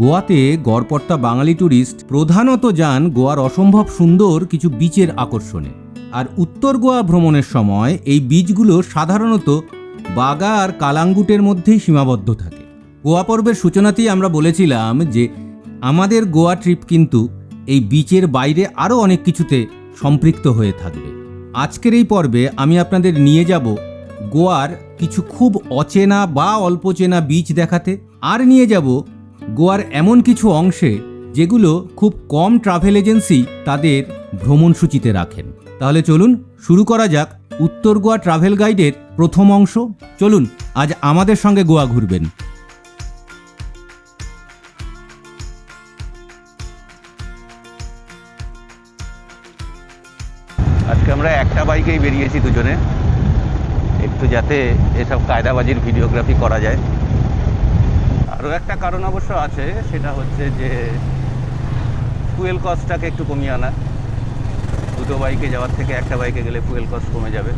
গোয়াতে গড়পড়তা বাঙালি ট্যুরিস্ট প্রধানত যান গোয়ার অসম্ভব সুন্দর কিছু বিচের আকর্ষণে। আর উত্তর গোয়া ভ্রমণের সময় এই বিচগুলো সাধারণত বাগা আর কালাঙ্গুটের মধ্যেই সীমাবদ্ধ থাকে। গোয়া পর্বের সূচনাতেই আমরা বলেছিলাম যে আমাদের গোয়া ট্রিপ কিন্তু এই বিচের বাইরে আরও অনেক কিছুতে সম্পৃক্ত হয়ে থাকবে। আজকের এই পর্বে আমি আপনাদের নিয়ে যাব গোয়ার কিছু খুব অচেনা বা অল্প চেনা বিচ দেখাতে, আর নিয়ে যাব গোয়ার এমন কিছু অংশে যেগুলো খুব কম ট্রাভেল এজেন্সি তাদের ভ্রমণসূচিতে রাখেন। তাহলে চলুন শুরু করা যাক উত্তর গোয়া ট্রাভেল গাইডের প্রথম অংশ। চলুন আজ আমাদের সঙ্গে গোয়া ঘুরবেন। আজকে আমরা একটা বাইকেই বেরিয়েছি দুজনে, একটু যাতে এসব কায়দাবাজির ভিডিওগ্রাফি করা যায়। আরও একটা কারণ অবশ্য আছে, সেটা হচ্ছে যে ফুয়েল কস্টটাকে একটু কমিয়ে আনা। দুটো বাইকে যাওয়ার থেকে একটা বাইকে গেলে ফুয়েল কস্ট কমে যাবে।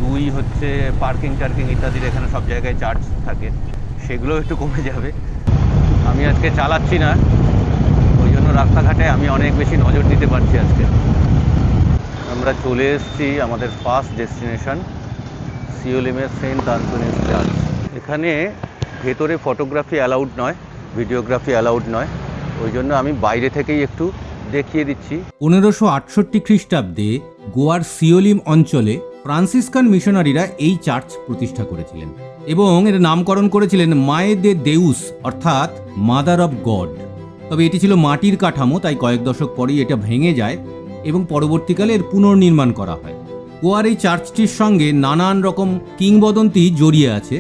দুই হচ্ছে পার্কিং টার্কিং ইত্যাদির এখানে সব জায়গায় চার্জ থাকে, সেগুলোও একটু কমে যাবে। আমি আজকে চালাচ্ছি না, ওই জন্য রাস্তাঘাটে আমি অনেক বেশি নজর দিতে পারছি আজকে। আমরা চলে এসেছি আমাদের ফার্স্ট ডেস্টিনেশন সিওলিমের সেন্ট আন্তোনিস চার্চ। এখানে ভেতরে ফটোগ্রাফি অ্যালাউড নয়, ভিডিওগ্রাফি অ্যালাউড নয়, ওই জন্য আমি বাইরে থেকেই একটু দেখিয়ে দিচ্ছি। 1568 খ্রিস্টাব্দে গোয়ার সিওলিম অঞ্চলে ফ্রান্সিসকান মিশনারিরা এই চার্চ প্রতিষ্ঠা করেছিলেন এবং এর নামকরণ করেছিলেন মায়ে দে দেউস, অর্থাৎ মাদার অব গড। তবে এটি ছিল মাটির কাঠামো, তাই কয়েক দশক পরেই এটা ভেঙে যায় এবং পরবর্তীকালে এর পুনর্নির্মাণ করা হয়। গোয়ার এই চার্চটির সঙ্গে নানান রকম কিংবদন্তি জড়িয়ে আছে,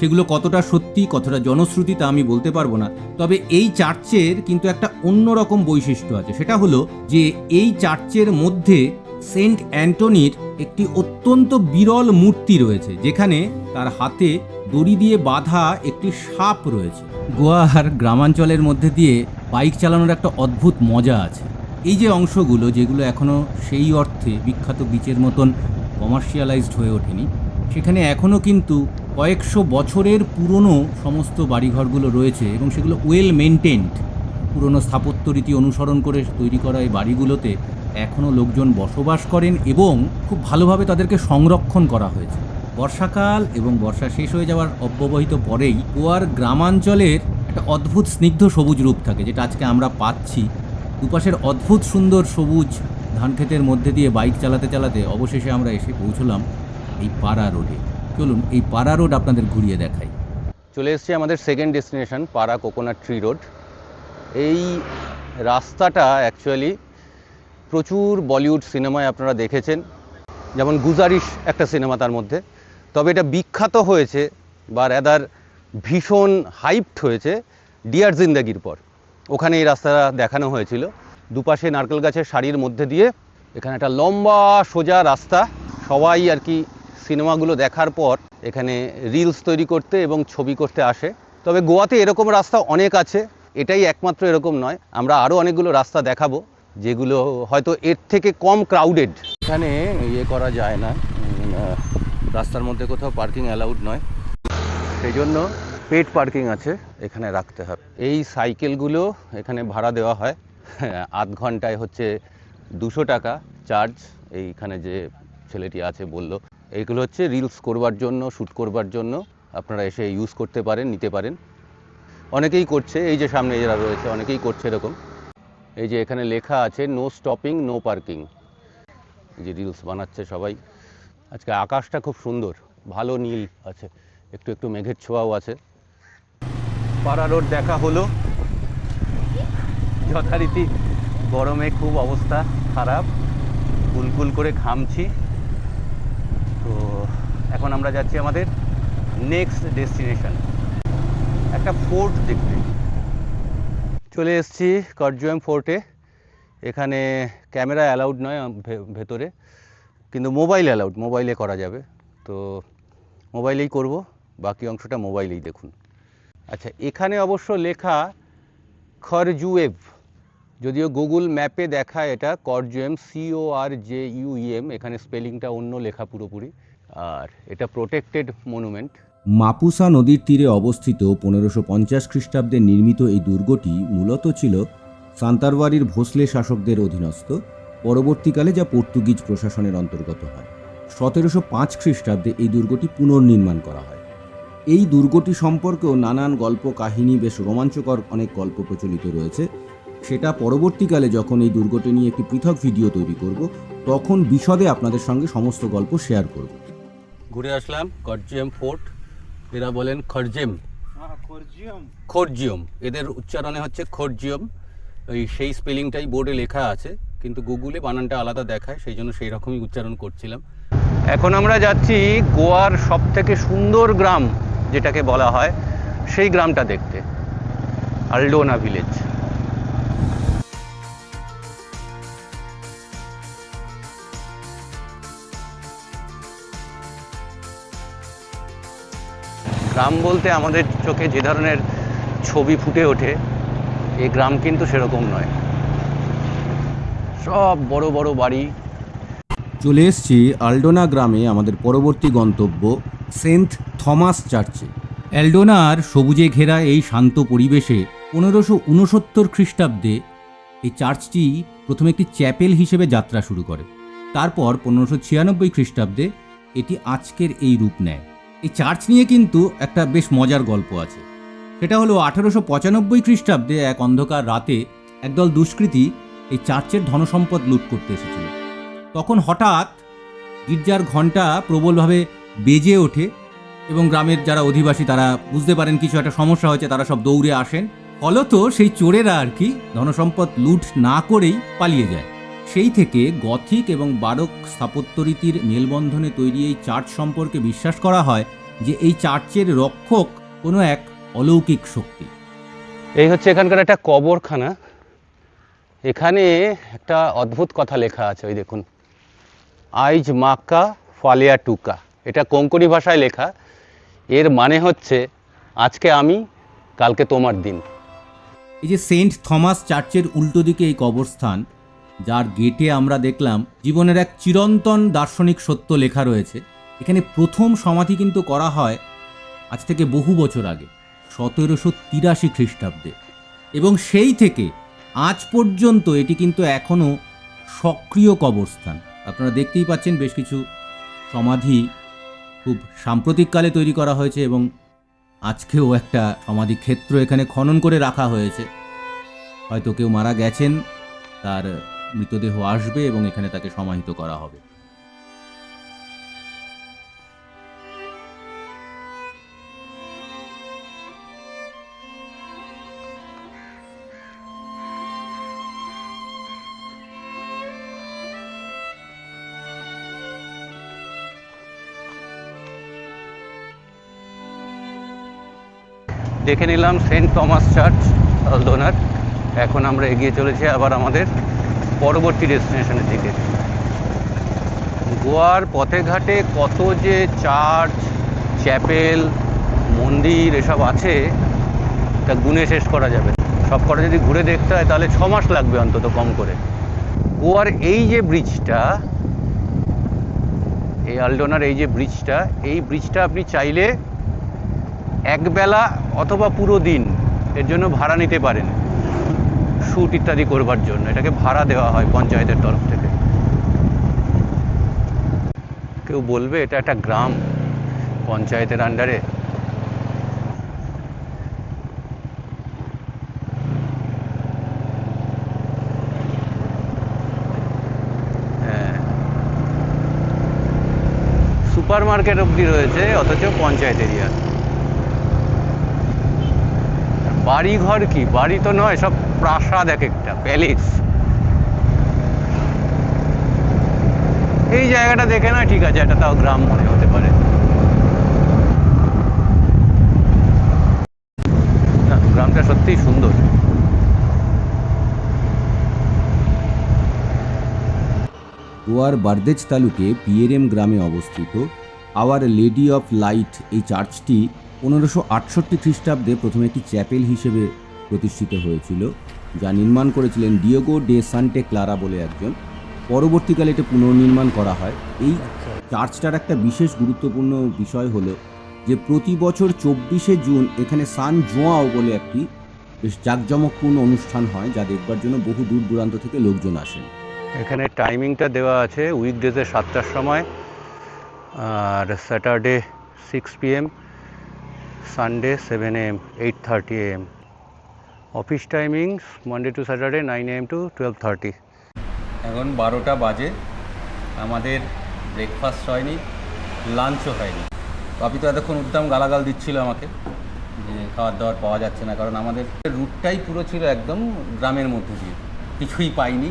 সেগুলো কতটা সত্যি কতটা জনশ্রুতি তা আমি বলতে পারবো না। তবে এই চার্চের কিন্তু একটা অন্যরকম বৈশিষ্ট্য আছে, সেটা হলো যে এই চার্চের মধ্যে সেন্ট অ্যান্টনির একটি অত্যন্ত বিরল মূর্তি রয়েছে, যেখানে তার হাতে দড়ি দিয়ে বাঁধা একটি সাপ রয়েছে। গোয়ার গ্রামাঞ্চলের মধ্যে দিয়ে বাইক চালানোর একটা অদ্ভুত মজা আছে। এই যে অংশগুলো যেগুলো এখনও সেই অর্থে বিখ্যাত বিচের মতন কমার্শিয়ালাইজড হয়ে ওঠেনি, সেখানে এখনও কিন্তু কয়েকশো বছরের পুরনো সমস্ত বাড়িঘরগুলো রয়েছে এবং সেগুলো ওয়েল মেনটেন্ড। পুরনো স্থাপত্য রীতি অনুসরণ করে তৈরি করা এই বাড়িগুলোতে এখনও লোকজন বসবাস করেন এবং খুব ভালোভাবে তাদেরকে সংরক্ষণ করা হয়েছে। বর্ষাকাল এবং বর্ষা শেষ হয়ে যাওয়ার অব্যবহিত পরেই গোয়ার গ্রামাঞ্চলের একটা অদ্ভুত স্নিগ্ধ সবুজ রূপ থাকে, যেটা আজকে আমরা পাচ্ছি। দুপাশের অদ্ভুত সুন্দর সবুজ ধানক্ষেতের মধ্যে দিয়ে বাইক চালাতে চালাতে অবশেষে আমরা এসে পৌঁছলাম এই পাড়া রোডে। চলুন এই পাড়া রোড আপনাদের ঘুরিয়ে দেখাই। চলে এসেছি আমাদের সেকেন্ড ডেস্টিনেশন পাড়া কোকোনাট ট্রি রোড। এই রাস্তাটা অ্যাকচুয়ালি প্রচুর বলিউড সিনেমায় আপনারা দেখেছেন, যেমন গুজারিশ একটা সিনেমা তার মধ্যে। তবে এটা বিখ্যাত হয়েছে বা রাদার ভীষণ হাইপড হয়েছে ডিয়ার জিন্দাগির পর। ওখানে এই রাস্তাটা দেখানো হয়েছিল, দুপাশে নারকেল গাছের সারির মধ্যে দিয়ে এখানে একটা লম্বা সোজা রাস্তা। সবাই আর কি সিনেমাগুলো দেখার পর এখানে রিলস তৈরি করতে এবং ছবি করতে আসে। তবে গোয়াতে এরকম রাস্তা অনেক আছে, এটাই একমাত্র এরকম নয়। আমরা আরও অনেকগুলো রাস্তা দেখাবো যেগুলো হয়তো এর থেকে কম ক্রাউডেড। এখানে ইয়ে করা যায় না, রাস্তার মধ্যে কোথাও পার্কিং অ্যালাউড নয়, সেই জন্য পেড পার্কিং আছে, এখানে রাখতে হবে। এই সাইকেলগুলো এখানে ভাড়া দেওয়া হয়, আধ ঘন্টায় হচ্ছে 200 টাকা চার্জ। এইখানে যে ছেলেটি আছে বলল, এইগুলো হচ্ছে রিলস করবার জন্য, শ্যুট করবার জন্য আপনারা এসে ইউজ করতে পারেন, নিতে পারেন। অনেকেই করছে, এই যে সামনে যারা রয়েছে অনেকেই করছে এরকম। এই যে এখানে লেখা আছে নো স্টপিং নো পার্কিং, এই যে রিলস বানাচ্ছে সবাই। আজকে আকাশটা খুব সুন্দর, ভালো নীল আছে, একটু একটু মেঘের ছোঁয়াও আছে। পাড়া রোড দেখা হলো। যথারীতি গরমে খুব অবস্থা খারাপ, কুলকুল করে ঘামছি। তো এখন আমরা যাচ্ছি আমাদের নেক্সট ডেস্টিনেশন, একটা ফোর্ট দেখতে। চলে এসেছি কর্জুয়েম ফোর্টে। এখানে ক্যামেরা অ্যালাউড নয় ভেতরে, কিন্তু মোবাইল অ্যালাউড, মোবাইলে করা যাবে। তো মোবাইলেই করব, বাকি অংশটা মোবাইলেই দেখুন। আচ্ছা, এখানে অবশ্য লেখা খরজুয়েভ, যদিও গুগল ম্যাপে দেখায় এটা করজুয়েম, CORJUEM। এখানে স্পেলিংটা অন্য লেখা পুরোপুরি। আর এটা প্রোটেক্টেড মনুমেন্ট, মাপুসা নদীর তীরে অবস্থিত 1550 খ্রিস্টাব্দে নির্মিত এই দুর্গটি মূলত ছিল সান্তারবাড়ির ভোসলে শাসকদের অধীনস্থ, পরবর্তীকালে যা পর্তুগিজ প্রশাসনের অন্তর্গত হয়। 1705 খ্রিস্টাব্দে এই দুর্গটি পুনর্নির্মাণ করা হয়। এই দুর্গটি সম্পর্কেও নানান গল্প কাহিনী, বেশ রোমাঞ্চকর অনেক গল্প প্রচলিত রয়েছে। সেটা পরবর্তীকালে যখন এই দুর্গটি নিয়ে একটি পৃথক ভিডিও তৈরি করব, তখন বিশদে আপনাদের সঙ্গে সমস্ত গল্প শেয়ার করব। ঘুরে আসলাম খরজিয়াম ফোর্ট, এরা বলেন খরজেম, খরজিয়ম, এদের উচ্চারণে হচ্ছে খরজিয়ম। সেই স্পেলিংটাই বোর্ডে লেখা আছে, কিন্তু গুগলে বানানটা আলাদা দেখায়, সেই জন্য সেই রকমই উচ্চারণ করছিলাম। এখন আমরা যাচ্ছি গোয়ার সবথেকে সুন্দর গ্রাম যেটাকে বলা হয়, সেই গ্রামটা দেখতে, আলডোনা ভিলেজ। গ্রাম বলতে আমাদের চোখে যে ধরনের ছবি ফুটে ওঠে, এই গ্রাম কিন্তু সেরকম নয়, সব বড় বড় বাড়ি। চলে এসছি আলডোনা গ্রামে আমাদের পরবর্তী গন্তব্য সেন্ট থমাস চার্চে। অ্যালডোনার সবুজে ঘেরা এই শান্ত পরিবেশে 1569 খ্রিস্টাব্দে এই চার্চটি প্রথমে একটি চ্যাপেল হিসেবে যাত্রা শুরু করে। তারপর 1596 খ্রিস্টাব্দে এটি আজকের এই রূপ নেয়। এই চার্চ নিয়ে কিন্তু একটা বেশ মজার গল্প আছে। সেটা হলো 1895 খ্রিস্টাব্দে এক অন্ধকার রাতে একদল দুষ্কৃতী এই চার্চের ধনসম্পদ লুট করতে এসেছিল। তখন হঠাৎ গির্জার ঘণ্টা প্রবলভাবে বেজে ওঠে এবং গ্রামের যারা অধিবাসী তারা বুঝতে পারেন কিছু একটা সমস্যা হয়েছে, তারা সব দৌড়ে আসেন। ফলত সেই চোরেরা আর কি ধনসম্পদ লুট না করেই পালিয়ে যায়। সেই থেকে গথিক এবং বারোক স্থাপত্যরীতির মেলবন্ধনে তৈরি এই চার্চ সম্পর্কে বিশ্বাস করা হয় যে এই চার্চের রক্ষক কোনো এক অলৌকিক শক্তি। এই হচ্ছে এখানকার একটা কবরখানা। এখানে একটা অদ্ভুত কথা লেখা আছে, ওই দেখুন, আইজ মাক্কা ফালিয়া টুকা। এটা কোঙ্কণি ভাষায় লেখা, এর মানে হচ্ছে আজকে আমি, কালকে তোমার দিন। এই যে সেন্ট থমাস চার্চের উল্টো দিকে এই কবরস্থান, যার গেটে আমরা দেখলাম জীবনের এক চিরন্তন দার্শনিক সত্য লেখা রয়েছে। এখানে প্রথম সমাধি কিন্তু করা হয় আজ থেকে বহু বছর আগে, 1783 খ্রিস্টাব্দে, এবং সেই থেকে আজ পর্যন্ত এটি কিন্তু এখনও সক্রিয় কবরস্থান। আপনারা দেখতেই পাচ্ছেন বেশ কিছু সমাধি খুব সাম্প্রতিককালে তৈরি করা হয়েছে এবং আজকেও একটা সমাধি ক্ষেত্র এখানে খনন করে রাখা হয়েছে। হয়তো কেউ মারা গেছেন, তার মৃতদেহ আসবে এবং এখানে তাকে সমাহিত করা হবে। দেখে নিলাম সেন্ট থমাস চার্চ আলডোনার। এখন আমরা এগিয়ে চলেছি আবার আমাদের পরবর্তী ডেস্টিনেশনের দিকে। গোয়ার পথে ঘাটে কত যে চার্চ, চ্যাপেল, মন্দির এসব আছে, তা গুণে শেষ করা যাবে। সব কটা যদি ঘুরে দেখতে হয় তাহলে 6 মাস লাগবে অন্তত কম করে। গোয়ার এই যে ব্রিজটা, এই আলডোনার এই যে ব্রিজটা, এই ব্রিজটা আপনি চাইলে একবেলা অথবা পুরো দিন এর জন্য ভাড়া নিতে পারেন, শ্যুট ইত্যাদি করবার জন্য। এটাকে ভাড়া দেওয়া হয় পঞ্চায়েতের তরফ থেকে। কেউ বলবে এটা একটা গ্রাম পঞ্চায়েতের আন্ডারে। হ্যাঁ, সুপার মার্কেট অবধি রয়েছে, অথচ পঞ্চায়েত এরিয়া। বাড়ি ঘর কি, বাড়ি তো নয়, সব প্রাসাদ, এক একটা প্যালেস। এই জায়গাটা দেখে না, ঠিক আছে, এটা তাও গ্রাম মনে হতে পারে। না, গ্রামটা সত্যিই সুন্দর। গোয়ার বারদেজ তালুকে পিএরএম গ্রামে অবস্থিত আওয়ার লেডি অফ লাইট এই চার্চটি 1568 খ্রিস্টাব্দে প্রথমে একটি চ্যাপেল হিসেবে প্রতিষ্ঠিত হয়েছিল, যা নির্মাণ করেছিলেন ডিয়েগো ডে সান্টে ক্লারা বলে একজন। পরবর্তীকালে এটা পুনর্নির্মাণ করা হয়। এই চার্চটার একটা বিশেষ গুরুত্বপূর্ণ বিষয় হলো যে প্রতি বছর 24শে জুন এখানে সান জোয়াও বলে একটি বেশ জাঁকজমকপূর্ণ অনুষ্ঠান হয়, যা দেখবার জন্য বহু দূর দূরান্ত থেকে লোকজন আসেন। এখানে টাইমিংটা দেওয়া আছে উইকডেজে 7টার সময়, আর Saturday 6 PM, Sunday 7 AM, 8:30 AM। Office timings Monday to Saturday 9 AM to 12:30। এখন 12টা বাজে, আমাদের ব্রেকফাস্ট হয়নি, লাঞ্চও হয়নি। আপনি তো এতক্ষণ উদ্দাম গালাগাল দিচ্ছিল আমাকে যে খাবার দাবার পাওয়া যাচ্ছে না, কারণ আমাদের রুটটাই পুরো ছিল একদম গ্রামের মধ্যে দিয়ে, কিছুই পাইনি।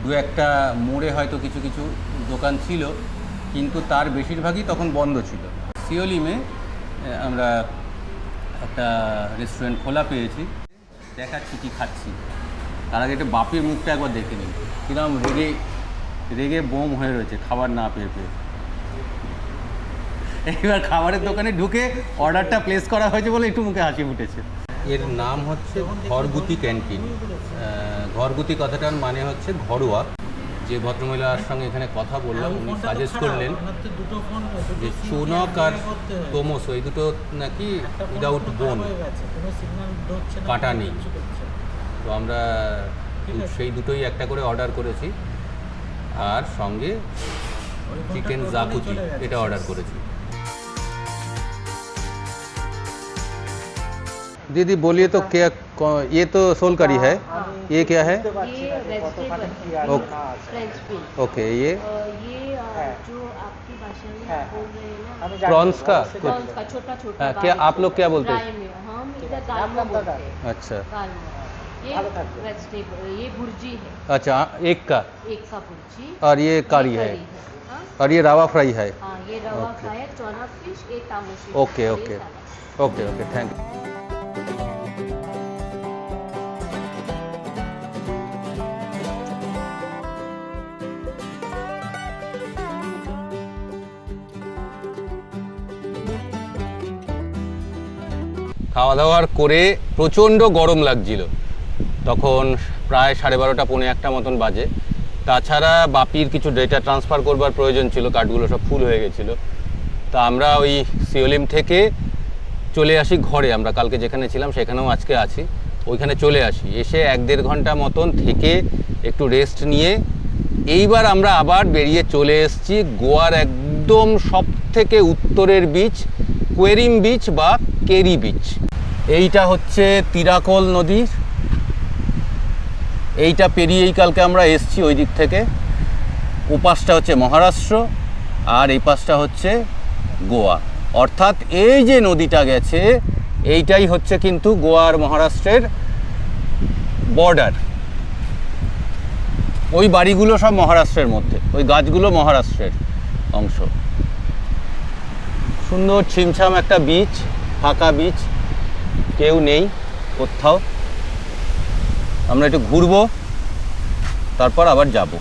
দু একটা মোড়ে হয়তো কিছু কিছু দোকান ছিল, কিন্তু তার বেশিরভাগই তখন বন্ধ ছিল। সিওলিমে আমরা একটা রেস্টুরেন্ট খোলা পেয়েছি, দেখাচ্ছি কি খাচ্ছি। তার আগে একটা বাপের মুখটা একবার দেখে নিন, কিরকম রেগে বোম হয়ে রয়েছে খাবার না পেয়ে পেয়ে। এবার খাবারের দোকানে ঢুকে অর্ডারটা প্লেস করা হয়েছে বলে একটু মুখে হাসি ফুটেছে। এর নাম হচ্ছে ঘরগুতি ক্যান্টিন। ঘরগুতি কথাটার মানে হচ্ছে ঘরোয়া। যে ভদ্রমহিলার সঙ্গে এখানে কথা বললাম, উনি সাজেস্ট করলেন যে চোনক আর তোমস এই দুটো নাকি উইদাউট বোন, কাটা নেই। তো আমরা সেই দুটোই একটা করে অর্ডার করেছি, আর সঙ্গে চিকেন জাকুতি এটা অর্ডার করেছি। दीदी बोलिए तो क्या, ये तो सोल करी है, ये क्या है? ये वेजिटेबल ओके, ये जो आपकी भाषा में बोल रहे हैं ना, प्रॉन्स का प्रॉन्स का छोटा छोटा। क्या आप लोग क्या बोलते हैं? फ्राई में हम इधर गालमो बोलते हैं। अच्छा गालमो, ये वेजिटेबल, ये भुर्जी है, अच्छा, एक का भुर्जी, और ये करी है, हाँ? और ये रवा फ्राई है। हाँ, ये रवा फ्राई है, चोना फिश, ये तामोशी। Okay okay okay okay, thank you. খাওয়া দাওয়ার করে প্রচণ্ড গরম লাগছিল, তখন প্রায় 12:30 পৌনে 1টা মতন বাজে। তাছাড়া বাপির কিছু ডেটা ট্রান্সফার করবার প্রয়োজন ছিল, কার্ডগুলো সব ফুল হয়ে গেছিলো। তা আমরা ওই সিওলিম থেকে চলে আসি ঘরে, আমরা কালকে যেখানে ছিলাম সেখানেও আজকে আছি, ওইখানে চলে আসি। এসে 1-1.5 ঘন্টা মতন থেকে একটু রেস্ট নিয়ে এইবার আমরা আবার বেরিয়ে চলে এসেছি গোয়ার একদম সব থেকে উত্তরের বিচ, কোয়েরিম বিচ বা কেরি বিচ। এইটা হচ্ছে তিরাকোল নদী, এইটা পেরিয়েই কালকে আমরা এসছি ওই দিক থেকে। ওপাশটা হচ্ছে মহারাষ্ট্র আর এই পাশটা হচ্ছে গোয়া, অর্থাৎ এই যে নদীটা গেছে এইটাই হচ্ছে কিন্তু গোয়া আর মহারাষ্ট্রের বর্ডার। ওই বাড়িগুলো সব মহারাষ্ট্রের মধ্যে, ওই গাছগুলো মহারাষ্ট্রের অংশ। সুন্দর ছিমছাম একটা বিচ, ফাঁকা বিচ, কেউ নেই কোথাও। আমরা একটু ঘুরবো, তারপর আবার যাব।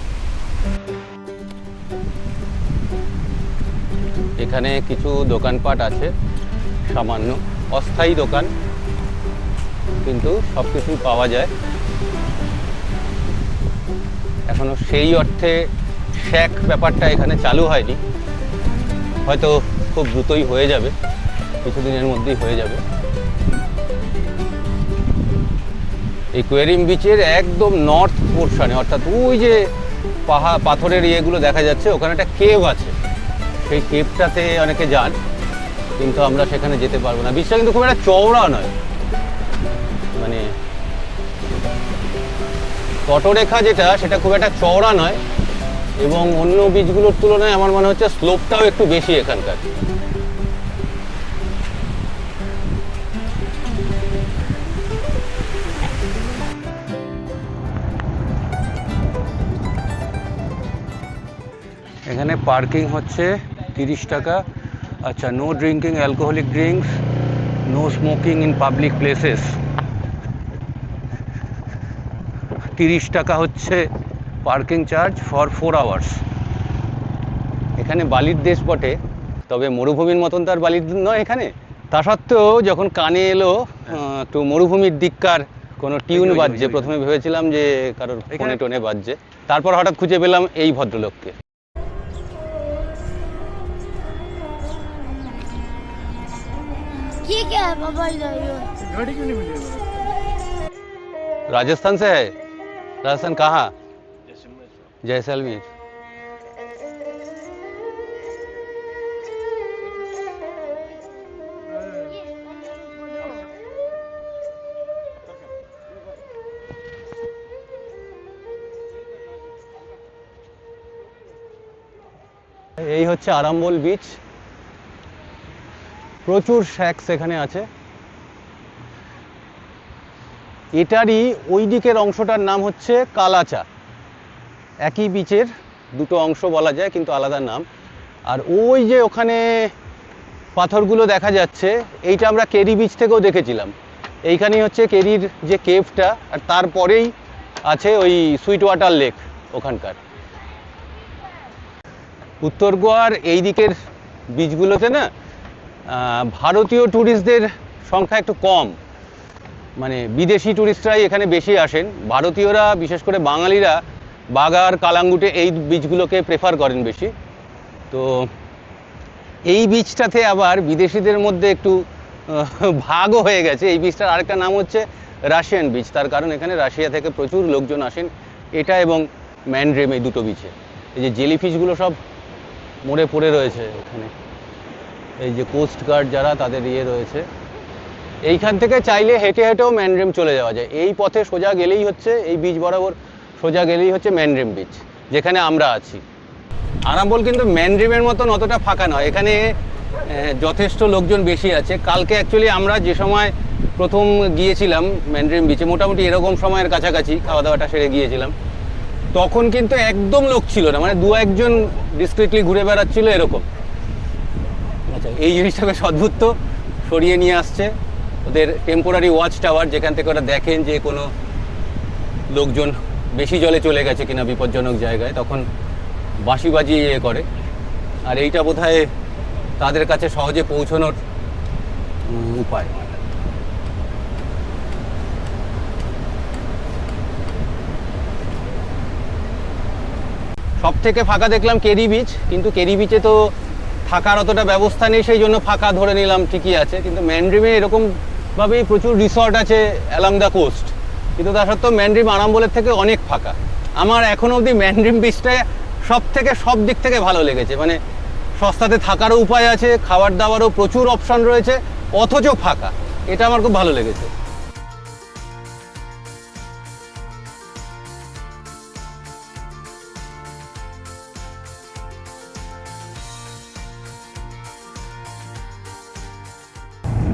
এখানে কিছু দোকানপাট আছে, সামান্য অস্থায়ী দোকান, কিন্তু সব কিছুই পাওয়া যায়। এখনো সেই অর্থে শ্যাক ব্যাপারটা এখানে চালু হয়নি, হয়তো খুব দ্রুতই হয়ে যাবে, কিছুদিনের মধ্যেই হয়ে যাবে। এই কোয়েরিম বিচের একদম নর্থ পোর্শনে, অর্থাৎ ওই যে পাথরের ইয়েগুলো দেখা যাচ্ছে, ওখানে একটা কেভ আছে। সেই কেভটাতে অনেকে যান, কিন্তু আমরা সেখানে যেতে পারবো না। বিচটা কিন্তু খুব একটা চওড়া নয়, মানে তটরেখা যেটা সেটা খুব একটা চওড়া নয়, এবং অন্য বিচগুলোর তুলনায় আমার মনে হচ্ছে স্লোপটাও একটু বেশি এখানকার। এখানে পার্কিং হচ্ছে 30 টাকা। আচ্ছা, no drinking alcoholic drinks, no smoking in public places. 30 টাকা হচ্ছে পার্কিং চার্জ ফর 4 আওয়ার্স। এখানে বালির দেশ বটে, তবে মরুভূমির মতন তার বালির নয় এখানে। তা সত্ত্বেও যখন কানে এলো একটু মরুভূমির দিককার কোনো টিউন বাজছে, প্রথমে ভেবেছিলাম যে কারোর ফোনে টোনে বাজছে, তারপর হঠাৎ খুঁজে পেলাম এই ভদ্রলোককে। क्या है पापा इधर ये? गाड़ी क्यों नहीं मिली हमें? राजस्थान से है? राजस्थान कहाँ? जैसलमेर। এই হচ্ছে আরাম্বল বিচ। প্রচুর শ্যাক্স এখানে আছে। এটারই ওই দিকের অংশটার নাম হচ্ছে কালাচা। একই বিচের দুটো অংশ বলা যায়, কিন্তু আলাদা নাম। আর ওই যে ওখানে পাথরগুলো দেখা যাচ্ছে, এইটা আমরা কেরি বিচ থেকেও দেখেছিলাম। এইখানেই হচ্ছে কেরির যে কেভটা, আর তারপরেই আছে ওই সুইট ওয়াটার লেক ওখানকার। উত্তর গোয়ার এই দিকের বিচগুলোতে না ভারতীয় ট্যুরিস্টদের সংখ্যা একটু কম, মানে বিদেশি ট্যুরিস্টরাই এখানে বেশি আসেন। ভারতীয়রা, বিশেষ করে বাঙালিরা বাগার, কালাঙ্গুটে এই বিচগুলোকে প্রেফার করেন বেশি। তো এই বিচটাতে আবার বিদেশিদের মধ্যে একটু ভাগও হয়ে গেছে। এই বিচটার আরেকটা নাম হচ্ছে রাশিয়ান বিচ, তার কারণ এখানে রাশিয়া থেকে প্রচুর লোকজন আসেন এটা এবং ম্যান্ড্রেম, এই দুটো বিচে। এই যে জেলিফিশগুলো সব মরে পড়ে রয়েছে এখানে, এই যে কোস্ট গার্ড যারা, তাদের ইয়ে রয়েছে। এইখান থেকে চাইলে হেঁটে হেঁটেও ম্যান্ড্রেম চলে যাওয়া যায়। এই পথে সোজা গেলেই হচ্ছে, এই বিচ বরাবর সোজা গেলেই হচ্ছে ম্যান্ড্রেম বিচ, যেখানে আমরা আছি। আরাম্বল কিন্তু ম্যান্ড্রেমের মতন অতটা ফাঁকা নয়, এখানে যথেষ্ট লোকজন বেশি আছে। কালকে অ্যাকচুয়ালি আমরা যে সময় প্রথম গিয়েছিলাম ম্যান্ড্রেম বিচে, মোটামুটি এরকম সময়ের কাছাকাছি খাওয়া দাওয়াটা সেরে গিয়েছিলাম, তখন কিন্তু একদম লোক ছিল না, মানে দু একজন ডিসক্রিটলি ঘুরে বেড়াচ্ছিল এরকম। আচ্ছা, এই জিনিসটা বেশ অদ্ভুত, তো সরিয়ে নিয়ে আসছে ওদের টেম্পোরারি ওয়াচ টাওয়ার, যেখান থেকে ওরা দেখেন যে কোনো লোকজন বেশি জলে চলে গেছে কিনা বিপজ্জনক জায়গায়, তখন বাঁশি বাজিয়ে ইয়ে করে। আর এইটা বোধহয় তাদের কাছে সহজে পৌঁছানোর উপায়। সব থেকে ফাঁকা দেখলাম কেরি বিচ, কিন্তু কেরি বিচে তো থাকার অতটা ব্যবস্থা নেই, সেই জন্য ফাঁকা ধরে নিলাম, ঠিকই আছে। কিন্তু ম্যান্ড্রিমে এরকমভাবেই প্রচুর রিসর্ট আছে অ্যালং দ্য কোস্ট, কিন্তু তা সত্ত্বেও ম্যান্ড্রিম আরাম্বলের থেকে অনেক ফাঁকা। আমার এখনও অবধি ম্যান্ড্রিম বিচটায় সব দিক থেকে ভালো লেগেছে। মানে সস্তাতে থাকারও উপায় আছে, খাবার দাবারও প্রচুর অপশন রয়েছে, অথচ ফাঁকা। এটা আমার খুব ভালো লেগেছে।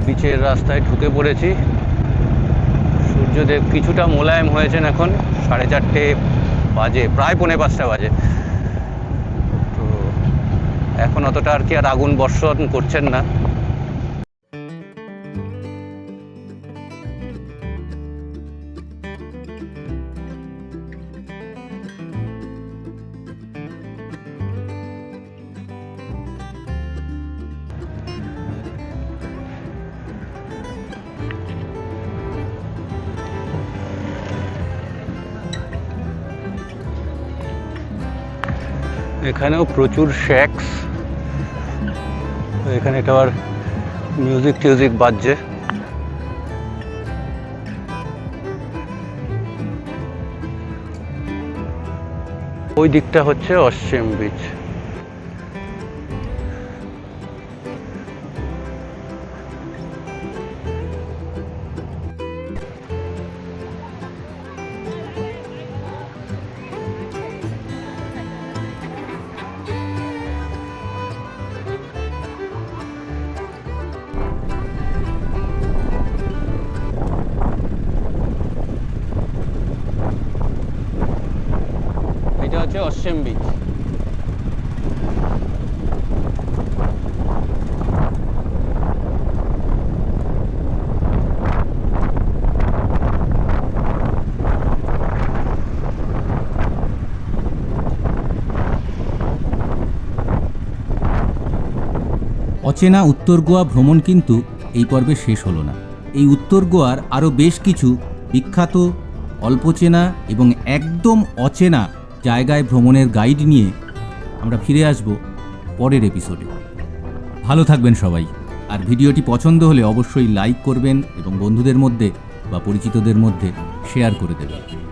বিচের রাস্তায় ঢুকে পড়েছি। সূর্যদেব কিছুটা মোলায়েম হয়েছেন, এখন 4:30 বাজে, প্রায় 4:45 বাজে। তো এখন অতটা আর কি আর আগুন বর্ষণ করছেন না। এখানেও প্রচুর শ্যাক্স, এখানে একটা আবার মিউজিক বাজছে। ওই দিকটা হচ্ছে অশ্বিম বিচ। এটা হচ্ছে অশ্বিম বিচ। অচেনা উত্তর গোয়া ভ্রমণ কিন্তু এই পর্বে শেষ হলো না। এই উত্তর গোয়ার আরও বেশ কিছু বিখ্যাত, অল্প চেনা এবং একদম অচেনা জায়গায় ভ্রমণের গাইড নিয়ে আমরা ফিরে আসব পরের এপিসোডে। ভালো থাকবেন সবাই। আর ভিডিওটি পছন্দ হলে অবশ্যই লাইক করবেন এবং বন্ধুদের মধ্যে বা পরিচিতদের মধ্যে শেয়ার করে দেবেন।